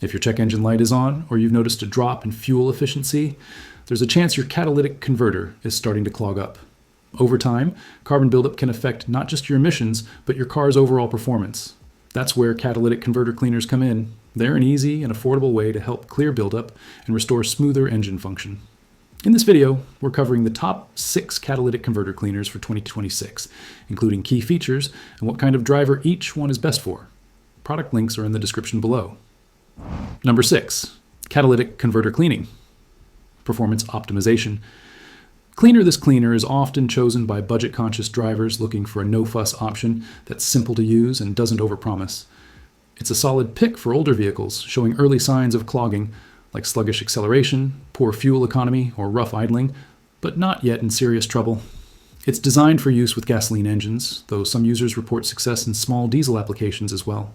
If your check engine light is on, or you've noticed a drop in fuel efficiency, there's a chance your catalytic converter is starting to clog up. Over time, carbon buildup can affect not just your emissions, but your car's overall performance. That's where catalytic converter cleaners come in. They're an easy and affordable way to help clear buildup and restore smoother engine function. In this video, we're covering the top 6 catalytic converter cleaners for 2026, including key features and what kind of driver each one is best for. Product links are in the description below. Number 6, catalytic converter cleaning. Performance optimization. This cleaner is often chosen by budget-conscious drivers looking for a no-fuss option that's simple to use and doesn't overpromise. It's a solid pick for older vehicles showing early signs of clogging, like sluggish acceleration, poor fuel economy, or rough idling, but not yet in serious trouble. It's designed for use with gasoline engines, though some users report success in small diesel applications as well.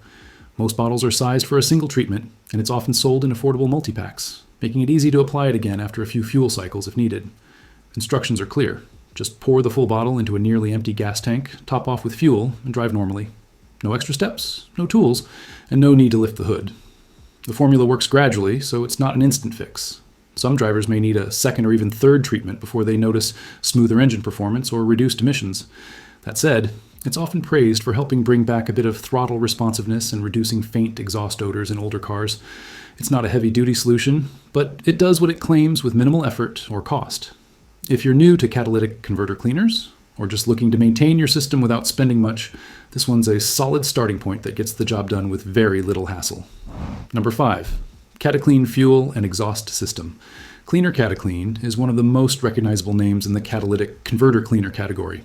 Most bottles are sized for a single treatment, and it's often sold in affordable multi-packs, making it easy to apply it again after a few fuel cycles if needed. Instructions are clear. Just pour the full bottle into a nearly empty gas tank, top off with fuel, and drive normally. No extra steps, no tools, and no need to lift the hood. The formula works gradually, so it's not an instant fix. Some drivers may need a second or even third treatment before they notice smoother engine performance or reduced emissions. That said, it's often praised for helping bring back a bit of throttle responsiveness and reducing faint exhaust odors in older cars. It's not a heavy-duty solution, but it does what it claims with minimal effort or cost. If you're new to catalytic converter cleaners, or just looking to maintain your system without spending much, this one's a solid starting point that gets the job done with very little hassle. Number 5, Cataclean fuel and exhaust system. Cleaner Cataclean is one of the most recognizable names in the catalytic converter cleaner category,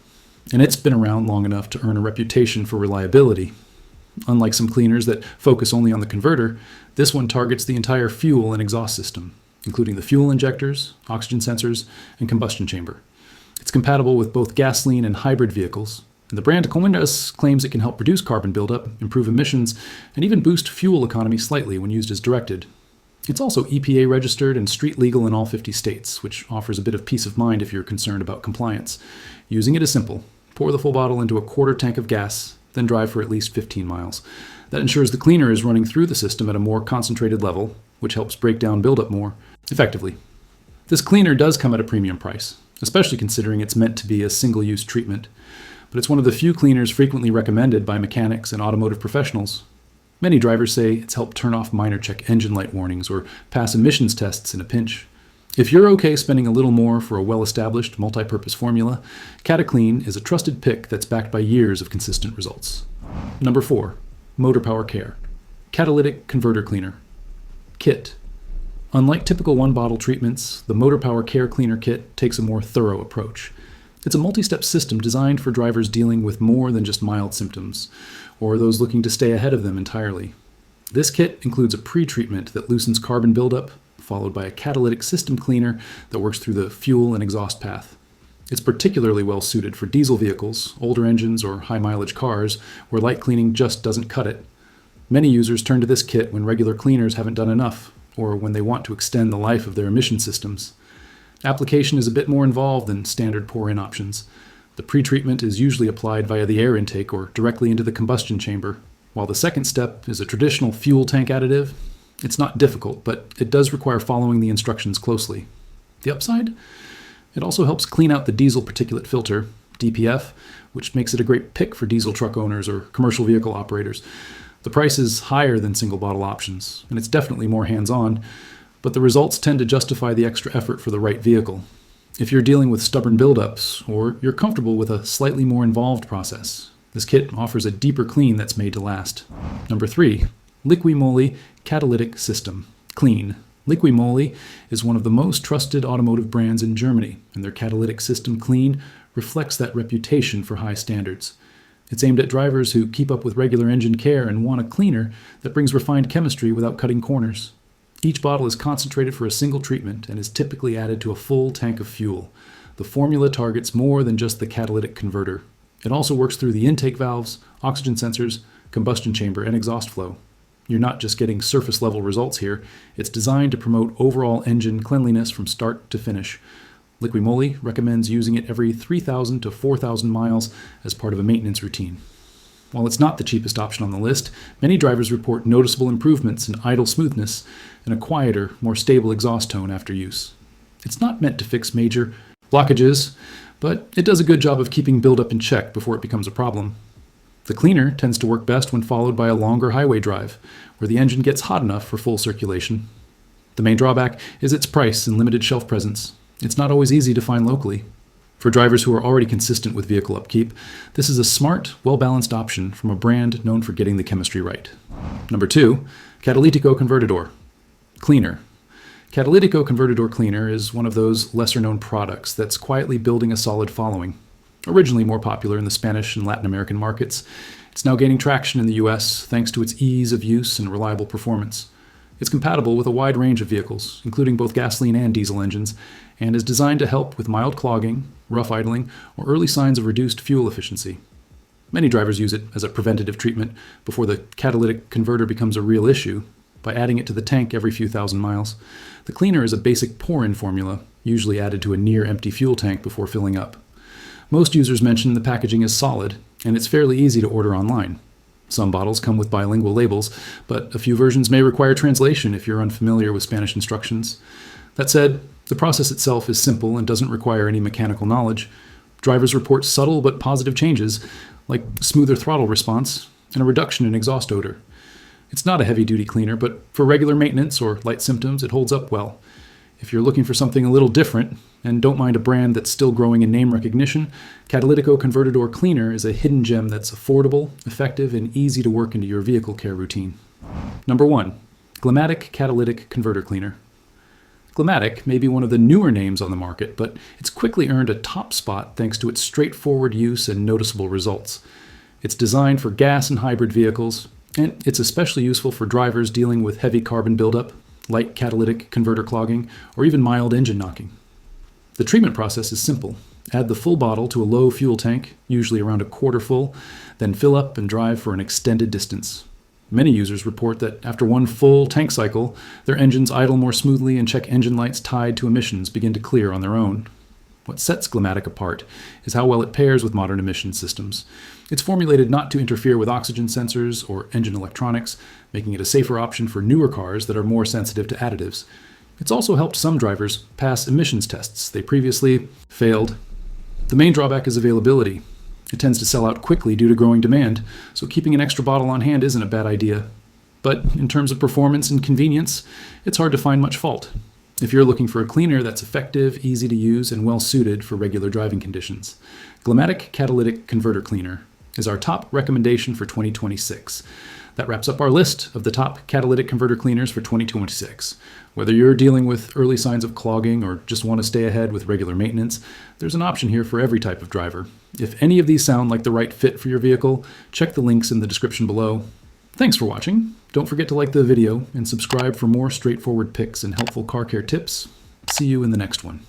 and it's been around long enough to earn a reputation for reliability. Unlike some cleaners that focus only on the converter, this one targets the entire fuel and exhaust system, including the fuel injectors, oxygen sensors, and combustion chamber. It's compatible with both gasoline and hybrid vehicles, and the brand claims it can help reduce carbon buildup, improve emissions, and even boost fuel economy slightly when used as directed. It's also EPA registered and street legal in all 50 states, which offers a bit of peace of mind if you're concerned about compliance. Using it is simple. Pour the full bottle into a quarter tank of gas, then drive for at least 15 miles. That ensures the cleaner is running through the system at a more concentrated level, which helps break down buildup more effectively. This cleaner does come at a premium price, especially considering it's meant to be a single-use treatment, but it's one of the few cleaners frequently recommended by mechanics and automotive professionals. Many drivers say it's helped turn off minor check engine light warnings or pass emissions tests in a pinch. If you're okay spending a little more for a well-established multi-purpose formula, Cataclean is a trusted pick that's backed by years of consistent results. Number 4, Motor Power Care. Catalytic Converter Cleaner. Kit. Unlike typical one-bottle treatments, the Motor Power Care Cleaner Kit takes a more thorough approach. It's a multi-step system designed for drivers dealing with more than just mild symptoms, or those looking to stay ahead of them entirely. This kit includes a pre-treatment that loosens carbon buildup, followed by a catalytic system cleaner that works through the fuel and exhaust path. It's particularly well suited for diesel vehicles, older engines, or high-mileage cars where light cleaning just doesn't cut it. Many users turn to this kit when regular cleaners haven't done enough, or when they want to extend the life of their emission systems. Application is a bit more involved than standard pour-in options. The pre-treatment is usually applied via the air intake or directly into the combustion chamber, while the second step is a traditional fuel tank additive. It's not difficult, but it does require following the instructions closely. The upside? It also helps clean out the diesel particulate filter, DPF, which makes it a great pick for diesel truck owners or commercial vehicle operators. The price is higher than single-bottle options, and it's definitely more hands-on, but the results tend to justify the extra effort for the right vehicle. If you're dealing with stubborn buildups, or you're comfortable with a slightly more involved process, this kit offers a deeper clean that's made to last. Number 3, Liqui Moly Catalytic System. Clean. Liqui Moly is one of the most trusted automotive brands in Germany, and their catalytic system clean reflects that reputation for high standards. It's aimed at drivers who keep up with regular engine care and want a cleaner that brings refined chemistry without cutting corners. Each bottle is concentrated for a single treatment and is typically added to a full tank of fuel. The formula targets more than just the catalytic converter. It also works through the intake valves, oxygen sensors, combustion chamber, and exhaust flow. You're not just getting surface-level results here. It's designed to promote overall engine cleanliness from start to finish. Liqui Moly recommends using it every 3,000 to 4,000 miles as part of a maintenance routine. While it's not the cheapest option on the list, many drivers report noticeable improvements in idle smoothness and a quieter, more stable exhaust tone after use. It's not meant to fix major blockages, but it does a good job of keeping buildup in check before it becomes a problem. The cleaner tends to work best when followed by a longer highway drive, where the engine gets hot enough for full circulation. The main drawback is its price and limited shelf presence. It's not always easy to find locally. For drivers who are already consistent with vehicle upkeep, this is a smart, well-balanced option from a brand known for getting the chemistry right. Number 2, Catalytic Converter Cleaner. Catalytic Converter Cleaner is one of those lesser-known products that's quietly building a solid following. Originally more popular in the Spanish and Latin American markets, it's now gaining traction in the US thanks to its ease of use and reliable performance. It's compatible with a wide range of vehicles, including both gasoline and diesel engines, and is designed to help with mild clogging, rough idling, or early signs of reduced fuel efficiency. Many drivers use it as a preventative treatment before the catalytic converter becomes a real issue, by adding it to the tank every few thousand miles. The cleaner is a basic pour-in formula, usually added to a near-empty fuel tank before filling up. Most users mention the packaging is solid, and it's fairly easy to order online. Some bottles come with bilingual labels, but a few versions may require translation if you're unfamiliar with Spanish instructions. That said, the process itself is simple and doesn't require any mechanical knowledge. Drivers report subtle but positive changes, like smoother throttle response and a reduction in exhaust odor. It's not a heavy-duty cleaner, but for regular maintenance or light symptoms, it holds up well. If you're looking for something a little different and don't mind a brand that's still growing in name recognition, Catalytic Converter Cleaner is a hidden gem that's affordable, effective, and easy to work into your vehicle care routine. Number 1, Glamatic Catalytic Converter Cleaner. Glamatic may be one of the newer names on the market, but it's quickly earned a top spot thanks to its straightforward use and noticeable results. It's designed for gas and hybrid vehicles, and it's especially useful for drivers dealing with heavy carbon buildup, light catalytic converter clogging, or even mild engine knocking. The treatment process is simple. Add the full bottle to a low fuel tank, usually around a quarter full, then fill up and drive for an extended distance. Many users report that after one full tank cycle, their engines idle more smoothly and check engine lights tied to emissions begin to clear on their own. What sets Glamatic apart is how well it pairs with modern emission systems. It's formulated not to interfere with oxygen sensors or engine electronics, making it a safer option for newer cars that are more sensitive to additives. It's also helped some drivers pass emissions tests they previously failed. The main drawback is availability. It tends to sell out quickly due to growing demand, so keeping an extra bottle on hand isn't a bad idea. But in terms of performance and convenience, it's hard to find much fault. If you're looking for a cleaner that's effective, easy to use, and well suited for regular driving conditions, Glamatic Catalytic Converter Cleaner is our top recommendation for 2026. That wraps up our list of the top catalytic converter cleaners for 2026. Whether you're dealing with early signs of clogging or just want to stay ahead with regular maintenance, there's an option here for every type of driver. If any of these sound like the right fit for your vehicle, check the links in the description below. Thanks for watching. Don't forget to like the video and subscribe for more straightforward picks and helpful car care tips. See you in the next one.